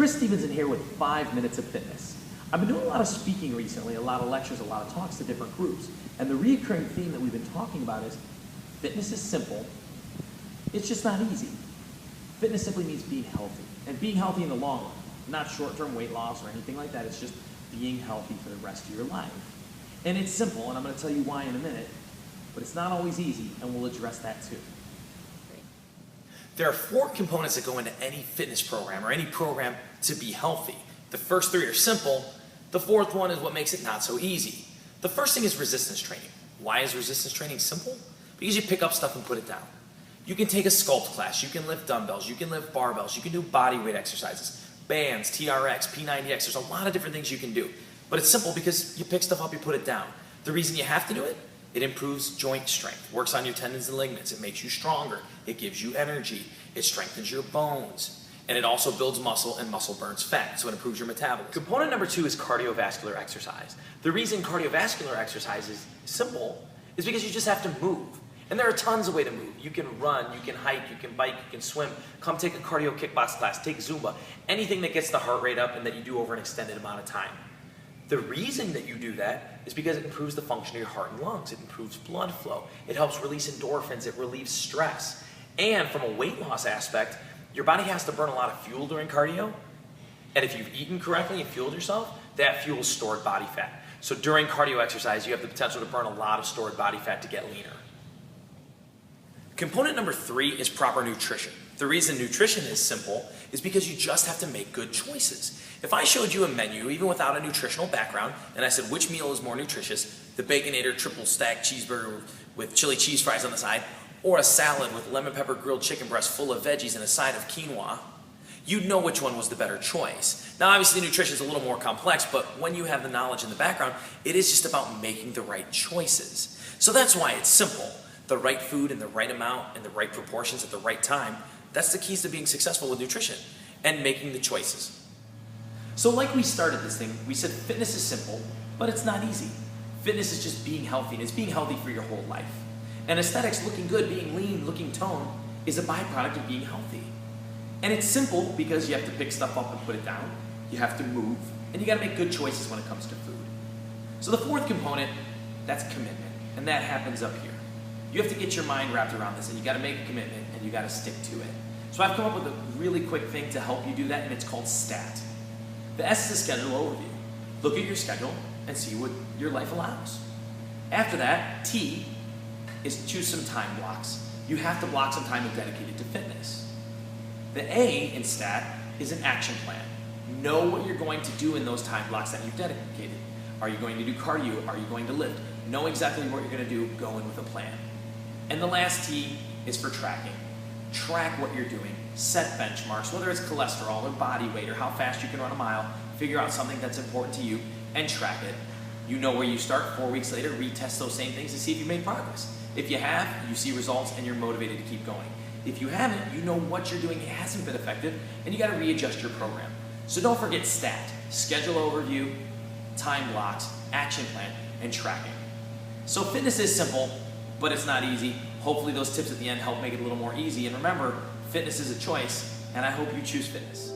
Chris Stevenson here with 5 Minutes of Fitness. I've been doing a lot of speaking recently, a lot of lectures, a lot of talks to different groups, and the recurring theme that we've been talking about is fitness is simple, it's just not easy. Fitness simply means being healthy, and being healthy in the long run, not short-term weight loss or anything like that. It's just being healthy for the rest of your life. And it's simple, and I'm going to tell you why in a minute, but it's not always easy, and we'll address that too. There are 4 components that go into any fitness program or any program to be healthy. The first 3 are simple. The 4th one is what makes it not so easy. The first thing is resistance training. Why is resistance training simple? Because you pick up stuff and put it down. You can take a sculpt class, you can lift dumbbells, you can lift barbells, you can do body weight exercises, bands, TRX, P90X, there's a lot of different things you can do. But it's simple because you pick stuff up, you put it down. The reason you have to do it, it improves joint strength, works on your tendons and ligaments, it makes you stronger, it gives you energy, it strengthens your bones, and it also builds muscle, and muscle burns fat, so it improves your metabolism. Component number 2 is cardiovascular exercise. The reason cardiovascular exercise is simple is because you just have to move. And there are tons of ways to move. You can run, you can hike, you can bike, you can swim. Come take a cardio kickbox class, take Zumba. Anything that gets the heart rate up and that you do over an extended amount of time. The reason that you do that is because it improves the function of your heart and lungs. It improves blood flow. It helps release endorphins. It relieves stress. And from a weight loss aspect, your body has to burn a lot of fuel during cardio. And if you've eaten correctly and fueled yourself, that fuel is stored body fat. So during cardio exercise, you have the potential to burn a lot of stored body fat to get leaner. Component number 3 is proper nutrition. The reason nutrition is simple is because you just have to make good choices. If I showed you a menu, even without a nutritional background, and I said which meal is more nutritious, the Baconator triple stack cheeseburger with chili cheese fries on the side, or a salad with lemon pepper grilled chicken breast full of veggies and a side of quinoa, you'd know which one was the better choice. Now obviously nutrition is a little more complex, but when you have the knowledge in the background, it is just about making the right choices. So that's why it's simple. The right food in the right amount and the right proportions at the right time, that's the keys to being successful with nutrition and making the choices. So like we started this thing, we said fitness is simple, but it's not easy. Fitness is just being healthy, and it's being healthy for your whole life. And aesthetics, looking good, being lean, looking toned, is a byproduct of being healthy. And it's simple because you have to pick stuff up and put it down, you have to move, and you gotta make good choices when it comes to food. So the 4th component, that's commitment, and that happens up here. You have to get your mind wrapped around this, and you gotta make a commitment, and you gotta stick to it. So I've come up with a really quick thing to help you do that, and it's called STAT. The S is a schedule overview. Look at your schedule and see what your life allows. After that, T is choose some time blocks. You have to block some time dedicated to fitness. The A in STAT is an action plan. Know what you're going to do in those time blocks that you've dedicated. Are you going to do cardio? Are you going to lift? Know exactly what you're going to do, go in with a plan. And the last T is for tracking. Track what you're doing. Set benchmarks, whether it's cholesterol or body weight or how fast you can run a mile. Figure out something that's important to you and track it. You know where you start. 4 weeks later, retest those same things to see if you made progress. If you have, you see results and you're motivated to keep going. If you haven't, you know what you're doing hasn't been effective and you got to readjust your program. So don't forget STAT, schedule overview, time blocks, action plan, and tracking. So fitness is simple, but it's not easy. Hopefully those tips at the end help make it a little more easy. And remember, fitness is a choice, and I hope you choose fitness.